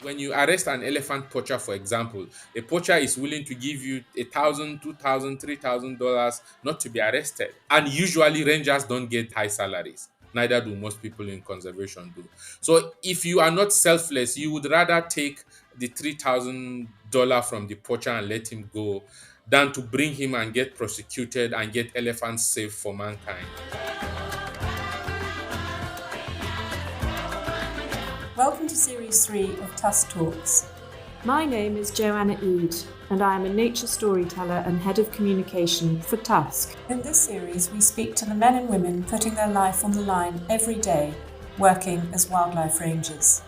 When you arrest an elephant poacher, for example, a poacher is willing to give you $1,000, $2,000, $3,000 not to be arrested. And usually rangers don't get high salaries. Neither do most people in conservation do. So if you are not selfless, you would rather take the $3,000 from the poacher and let him go than to bring him and get prosecuted and get elephants safe for mankind. Welcome to Series 3 of Tusk Talks. My name is Joanna Eede, and I am a nature storyteller and head of communication for Tusk. In this series, we speak to the men and women putting their life on the line every day, working as wildlife rangers.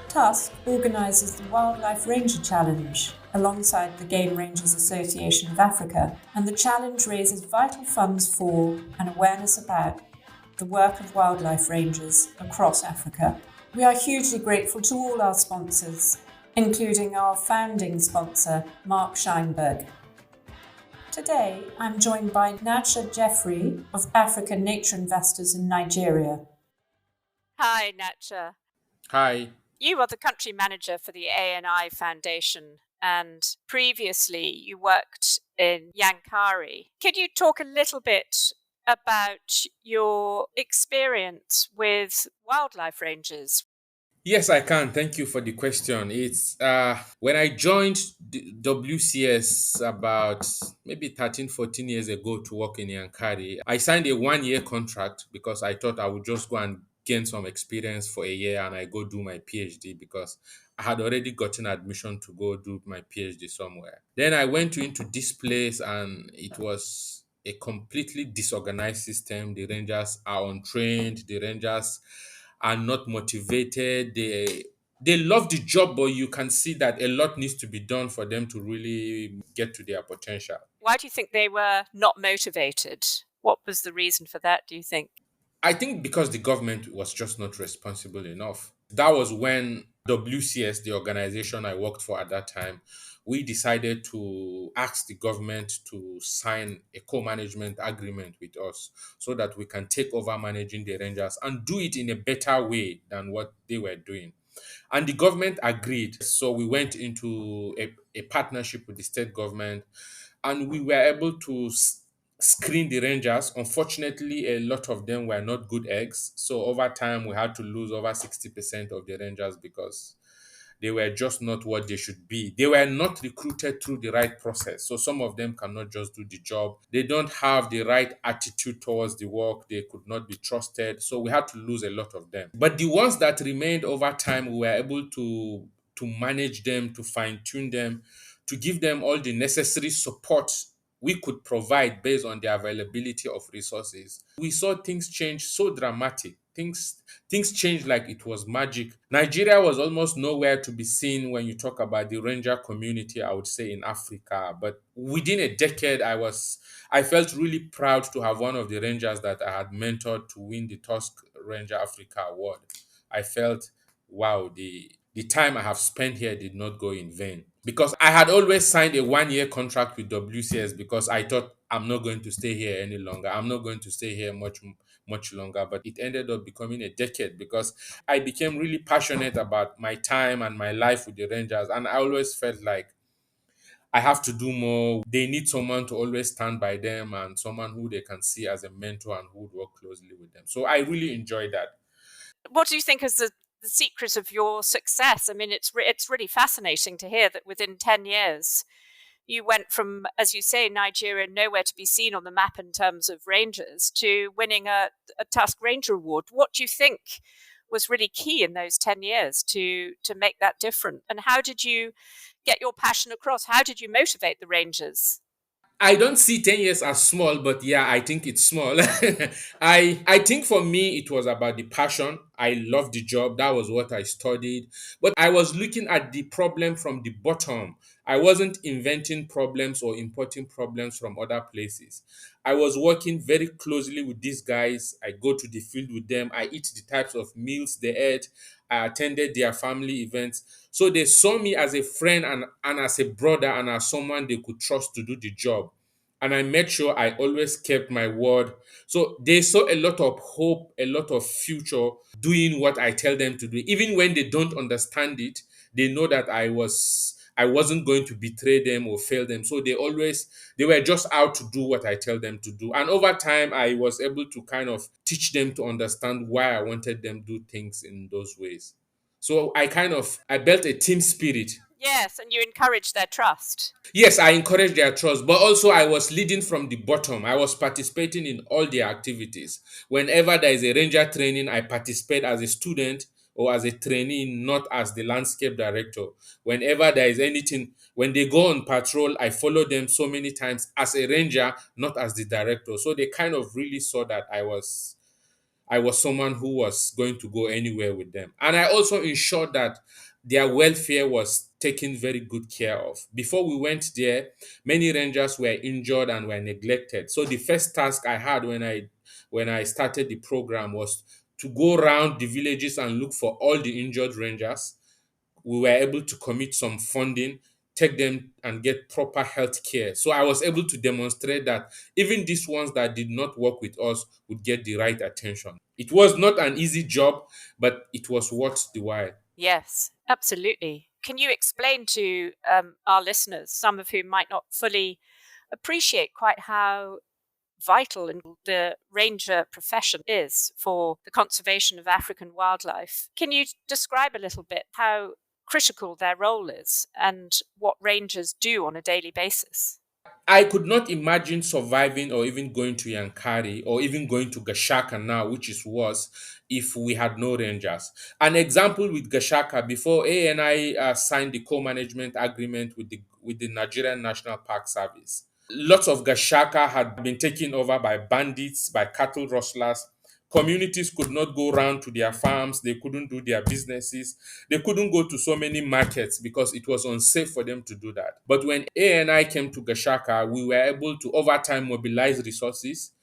Tusk organises the Wildlife Ranger Challenge alongside the Game Rangers Association of Africa, and the challenge raises vital funds for and awareness about the work of wildlife rangers across Africa. We are hugely grateful to all our sponsors, including our founding sponsor, Mark Scheinberg. Today, I'm joined by Nachamada Geoffrey of African Nature Investors in Nigeria. Hi, Nacha. Hi. You are the country manager for the ANI Foundation, and previously you worked in Yankari. Could you talk a little bit about your experience with wildlife rangers? Yes, I can. Thank you for the question. It's when I joined the WCS about maybe 13, 14 years ago to work in Yankari, I signed a 1-year contract because I thought I would just go and gain some experience for a year and I go do my PhD because I had already gotten admission to go do my PhD somewhere. Then I went into this place and it was a completely disorganized system. The rangers are untrained. The rangers are not motivated. They love the job, but you can see that a lot needs to be done for them to really get to their potential. Why do you think they were not motivated? What was the reason for that, do you think? I think because the government was just not responsible enough. That was when WCS, the organization I worked for at that time, we decided to ask the government to sign a co-management agreement with us so that we can take over managing the rangers and do it in a better way than what they were doing. And the government agreed. So we went into a partnership with the state government and we were able to screen the rangers. Unfortunately, a lot of them were not good eggs. So over time, we had to lose over 60% of the rangers because they were just not what they should be. They were not recruited through the right process. So some of them cannot just do the job. They don't have the right attitude towards the work. They could not be trusted. So we had to lose a lot of them. But the ones that remained over time, we were able to manage them, to fine-tune them, to give them all the necessary support we could provide based on the availability of resources. We saw things change so dramatic. Things changed like it was magic. Nigeria was almost nowhere to be seen when you talk about the ranger community, I would say, in Africa. But within a decade, I felt really proud to have one of the rangers that I had mentored to win the Tusk Ranger Africa Award. I felt, wow, the time I have spent here did not go in vain. Because I had always signed a 1-year contract with WCS because I thought I'm not going to stay here any longer. I'm not going to stay here much longer. But it ended up becoming a decade because I became really passionate about my time and my life with the Rangers. And I always felt like I have to do more. They need someone to always stand by them and someone who they can see as a mentor and who would work closely with them. So I really enjoyed that. What do you think is the secret of your success? I mean, it's really fascinating to hear that within 10 years, you went from, as you say, Nigeria nowhere to be seen on the map in terms of rangers to winning a Tusk Ranger Award. What do you think was really key in those 10 years to make that different? And how did you get your passion across? How did you motivate the rangers? I don't see 10 years as small, but yeah, I think it's small. I think for me, it was about the passion. I loved the job. That was what I studied. But I was looking at the problem from the bottom. I wasn't inventing problems or importing problems from other places. I was working very closely with these guys. I go to the field with them. I eat the types of meals they ate. I attended their family events. So they saw me as a friend and as a brother and as someone they could trust to do the job. and I made sure I always kept my word. So they saw a lot of hope, a lot of future doing what I tell them to do. Even when they don't understand it, they know that I wasn't going to betray them or fail them. So they were just out to do what I tell them to do. And over time I was able to kind of teach them to understand why I wanted them to do things in those ways. So I built a team spirit. Yes, and you encourage their trust. Yes, I encouraged their trust, but also I was leading from the bottom. I was participating in all their activities. Whenever there is a ranger training, I participate as a student or as a trainee, not as the landscape director. Whenever there is anything, when they go on patrol, I follow them so many times as a ranger, not as the director. So they kind of really saw that I was someone who was going to go anywhere with them. And I also ensured that their welfare was taken very good care of. Before we went there, many rangers were injured and were neglected. So the first task I had when I started the program was to go around the villages and look for all the injured rangers. We were able to commit some funding, take them and get proper health care. So I was able to demonstrate that even these ones that did not work with us would get the right attention. It was not an easy job, but it was worth the while. Yes, absolutely. Can you explain to our listeners, some of whom might not fully appreciate quite how vital and the ranger profession is for the conservation of African wildlife? Can you describe a little bit how critical their role is and what rangers do on a daily basis? I could not imagine surviving or even going to Yankari or even going to Gashaka now, which is worse, if we had no rangers. An example with Gashaka, before ANI signed the co-management agreement with the Nigerian National Park Service, lots of Gashaka had been taken over by bandits, by cattle rustlers. Communities could not go round to their farms, they couldn't do their businesses, they couldn't go to so many markets because it was unsafe for them to do that. But when ANI came to Gashaka, we were able to over time mobilize resources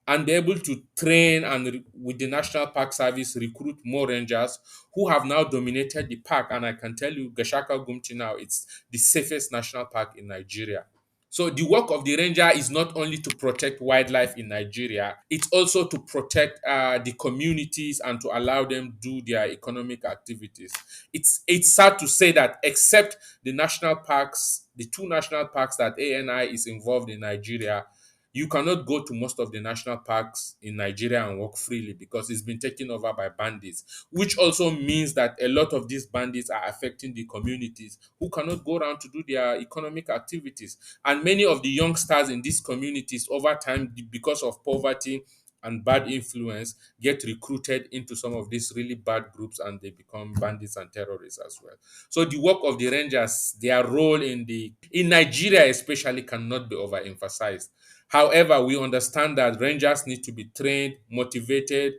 and be able to train and with the National Park Service recruit more rangers who have now dominated the park. And I can tell you, Gashaka Gumti now, it's the safest national park in Nigeria. So the work of the ranger is not only to protect wildlife in Nigeria, it's also to protect the communities and to allow them do their economic activities. It's sad to say that except the national parks, the two national parks that ANI is involved in Nigeria, you cannot go to most of the national parks in Nigeria and walk freely because it's been taken over by bandits, which also means that a lot of these bandits are affecting the communities who cannot go around to do their economic activities. And many of the youngsters in these communities, over time, because of poverty and bad influence, get recruited into some of these really bad groups and they become bandits and terrorists as well. So the work of the rangers, their role in Nigeria especially, cannot be overemphasized. However, we understand that rangers need to be trained, motivated,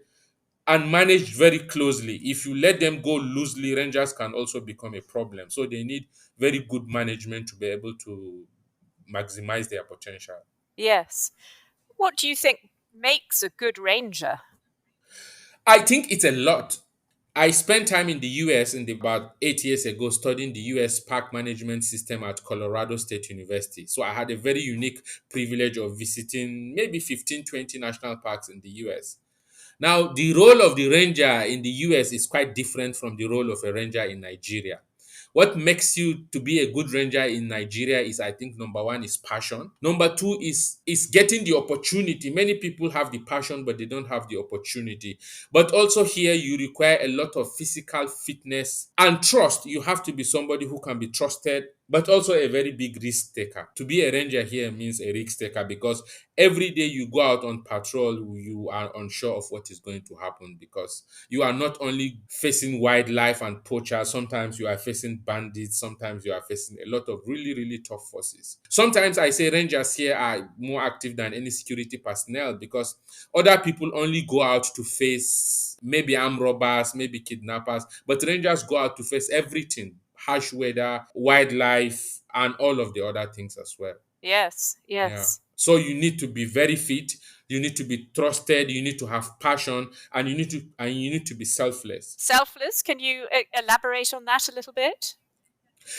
and managed very closely. If you let them go loosely, rangers can also become a problem. So they need very good management to be able to maximize their potential. Yes. What do you think makes a good ranger? I think it's a lot. I spent time in the US about 8 years ago studying the US park management system at Colorado State University. So I had a very unique privilege of visiting maybe 15, 20 national parks in the US. Now, the role of the ranger in the US is quite different from the role of a ranger in Nigeria. What makes you to be a good ranger in Nigeria is, I think, number one is passion. Number two is getting the opportunity. Many people have the passion, but they don't have the opportunity. But also here, you require a lot of physical fitness and trust. You have to be somebody who can be trusted, but also a very big risk taker. To be a ranger here means a risk taker because every day you go out on patrol, you are unsure of what is going to happen because you are not only facing wildlife and poachers, sometimes you are facing bandits, sometimes you are facing a lot of really, really tough forces. Sometimes I say rangers here are more active than any security personnel because other people only go out to face maybe armed robbers, maybe kidnappers, but rangers go out to face everything: harsh weather, wildlife, and all of the other things as well. Yes, Yeah. yes. So you need to be very fit, you need to be trusted, you need to have passion, and you need to be selfless. Selfless, can you elaborate on that a little bit?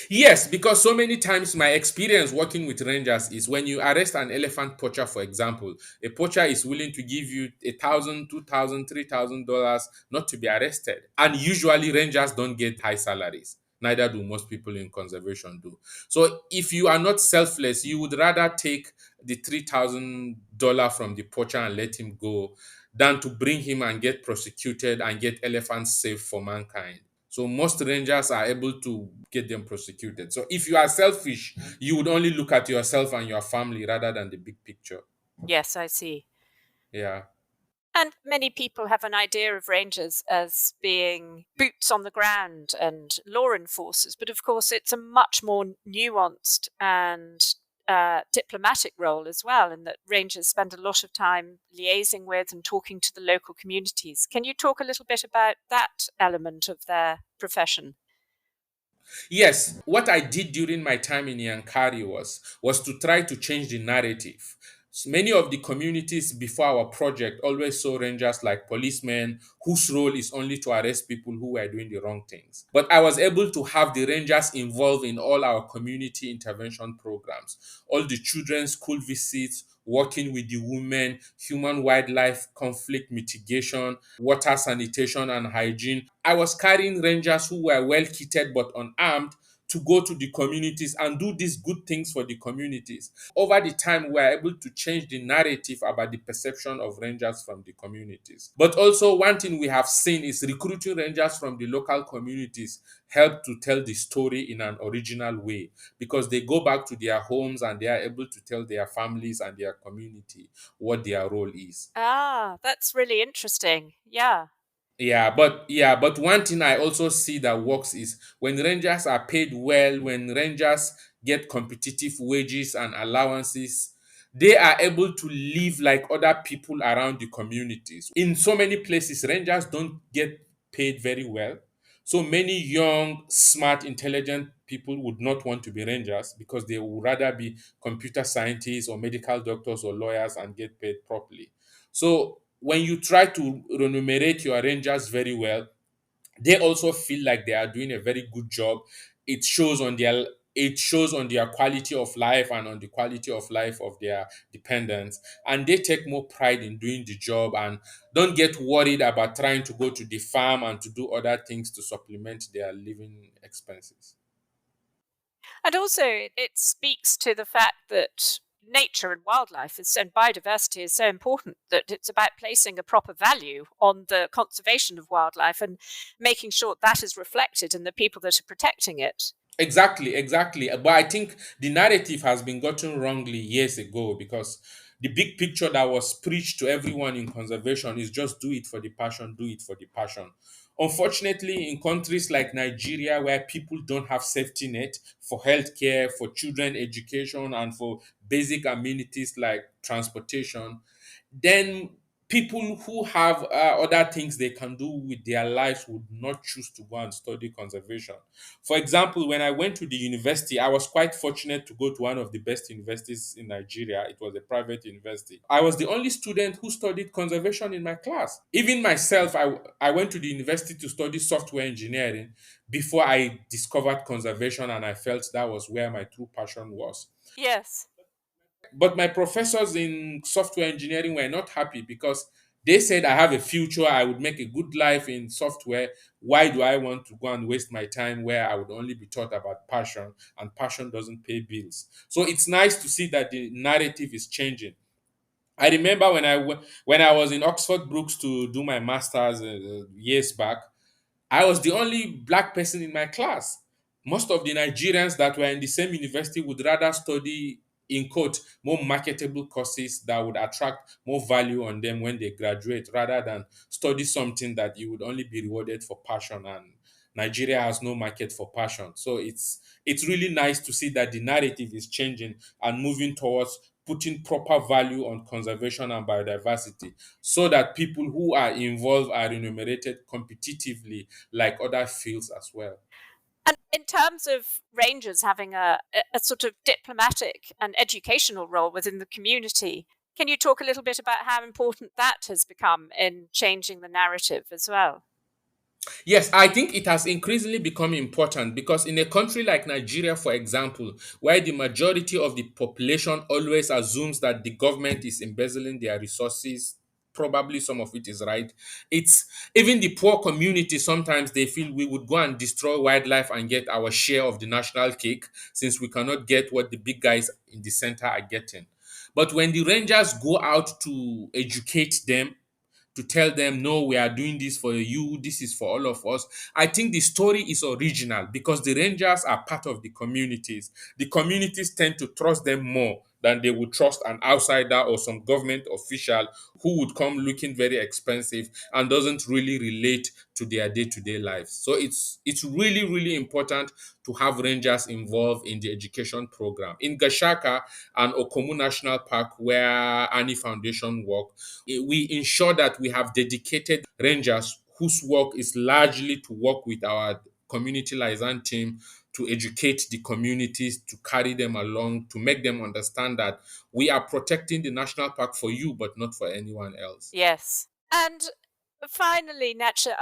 Yes, because so many times my experience working with rangers is when you arrest an elephant poacher, for example, a poacher is willing to give you $1,000, $2,000, $3,000 not to be arrested. And usually rangers don't get high salaries. Neither do most people in conservation do. So if you are not selfless, you would rather take the $3,000 from the poacher and let him go than to bring him and get prosecuted and get elephants safe for mankind. So most rangers are able to get them prosecuted. So if you are selfish, you would only look at yourself and your family rather than the big picture. Yes, I see. Yeah. And many people have an idea of rangers as being boots on the ground and law enforcers, but of course, it's a much more nuanced and diplomatic role as well, in that rangers spend a lot of time liaising with and talking to the local communities. Can you talk a little bit about that element of their profession? Yes, what I did during my time in Yankari was to try to change the narrative. Many of the communities before our project always saw rangers like policemen whose role is only to arrest people who were doing the wrong things. But I was able to have the rangers involved in all our community intervention programs, all the children's school visits, working with the women, human wildlife conflict mitigation, water sanitation and hygiene. I was carrying rangers who were well kitted but unarmed to go to the communities and do these good things for the communities. Over the time, we were able to change the narrative about the perception of rangers from the communities. But also, one thing we have seen is recruiting rangers from the local communities help to tell the story in an original way because they go back to their homes and they are able to tell their families and their community what their role is. Ah, that's really interesting. Yeah. Yeah, but one thing I also see that works is when rangers are paid well, when rangers get competitive wages and allowances, they are able to live like other people around the communities. In so many places, rangers don't get paid very well. So many young, smart, intelligent people would not want to be rangers because they would rather be computer scientists or medical doctors or lawyers and get paid properly. So when you try to remunerate your rangers very well, they also feel like they are doing a very good job. It shows on their quality of life and on the quality of life of their dependents, and they take more pride in doing the job and don't get worried about trying to go to the farm and to do other things to supplement their living expenses. And also, it speaks to the fact that nature and wildlife and biodiversity is so important that it's about placing a proper value on the conservation of wildlife and making sure that is reflected in the people that are protecting it. Exactly. But I think the narrative has been gotten wrongly years ago because the big picture that was preached to everyone in conservation is just do it for the passion, do it for the passion. Unfortunately, in countries like Nigeria, where people don't have safety net for healthcare, for children education, and for basic amenities like transportation, then people who have other things they can do with their lives would not choose to go and study conservation. For example, when I went to the university, I was quite fortunate to go to one of the best universities in Nigeria. It was a private university. I was the only student who studied conservation in my class. Even myself, I went to the university to study software engineering before I discovered conservation, and I felt that was where my true passion was. Yes. But my professors in software engineering were not happy because they said I have a future, I would make a good life in software. Why do I want to go and waste my time where I would only be taught about passion and passion doesn't pay bills? So it's nice to see that the narrative is changing. I remember when I was in Oxford Brookes to do my masters years back, I was the only black person in my class. Most of the Nigerians that were in the same university would rather study, in quote, more marketable courses that would attract more value on them when they graduate rather than study something that you would only be rewarded for passion. And Nigeria has no market for passion. So it's really nice to see that the narrative is changing and moving towards putting proper value on conservation and biodiversity so that people who are involved are remunerated competitively like other fields as well. And in terms of rangers having a sort of diplomatic and educational role within the community, can you talk a little bit about how important that has become in changing the narrative as well? Yes, I think it has increasingly become important because in a country like Nigeria, for example, where the majority of the population always assumes that the government is embezzling their resources, probably some of it is right. It's even the poor community, sometimes they feel we would go and destroy wildlife and get our share of the national cake since we cannot get what the big guys in the center are getting. But when the rangers go out to educate them, to tell them, no, we are doing this for you, this is for all of us. I think the story is original because the rangers are part of the communities. The communities tend to trust them more than they would trust an outsider or some government official who would come looking very expensive and doesn't really relate to their day-to-day lives. So it's really, really important to have rangers involved in the education program. In Gashaka and Okomu National Park, where Annie Foundation work, we ensure that we have dedicated rangers whose work is largely to work with our community liaison team to educate the communities, to carry them along, to make them understand that we are protecting the national park for you, but not for anyone else. Yes. And finally, Nacha,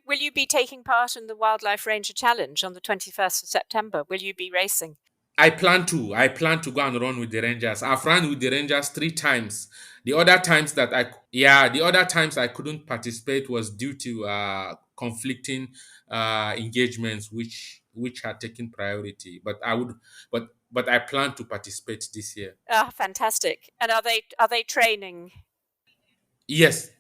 will you be taking part in the Wildlife Ranger Challenge on the 21st of September? Will you be racing? I plan to. I plan to go and run with the Rangers. I've run with the Rangers 3 times. The other times I couldn't participate was due to conflicting engagements, which had taken priority. But I plan to participate this year. Ah, fantastic! And are they training? Yes,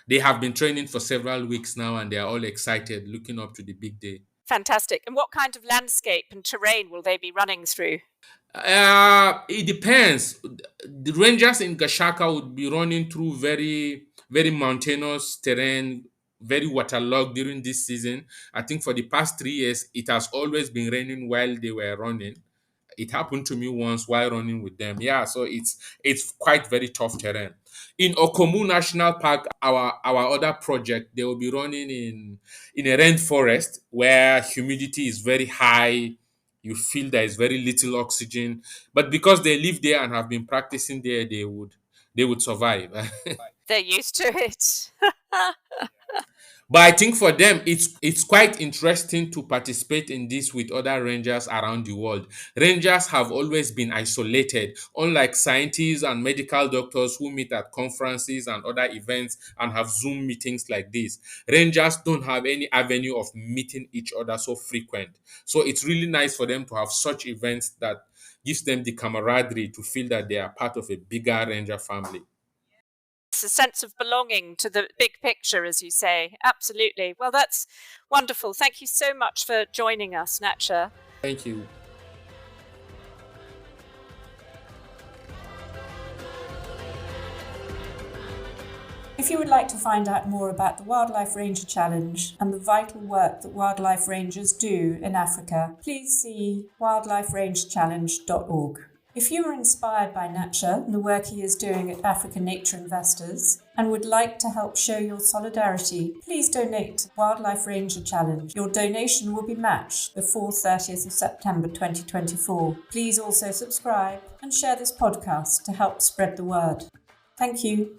they have been training for several weeks now, and they are all excited, looking up to the big day. Fantastic! And what kind of landscape and terrain will they be running through? It depends. The Rangers in Gashaka would be running through very, very mountainous terrain, very waterlogged during this season. I think for the past 3 years, it has always been raining while they were running. It happened to me once while running with them. Yeah, so it's quite very tough terrain. In Okomu National Park, our other project, they will be running in a rainforest where humidity is very high. You feel there is very little oxygen, but because they live there and have been practicing there, they would survive. They're used to it. But I think for them, it's quite interesting to participate in this with other rangers around the world. Rangers have always been isolated, unlike scientists and medical doctors who meet at conferences and other events and have Zoom meetings like this. Rangers don't have any avenue of meeting each other so frequent. So it's really nice for them to have such events that gives them the camaraderie to feel that they are part of a bigger ranger family. It's a sense of belonging to the big picture, as you say. Absolutely. Well, that's wonderful. Thank you so much for joining us, Nacha. Thank you. If you would like to find out more about the Wildlife Ranger Challenge and the vital work that wildlife rangers do in Africa, please see wildliferangechallenge.org. If you are inspired by Nacha and the work he is doing at African Nature Investors and would like to help show your solidarity, please donate to Wildlife Ranger Challenge. Your donation will be matched before 30th of September 2024. Please also subscribe and share this podcast to help spread the word. Thank you.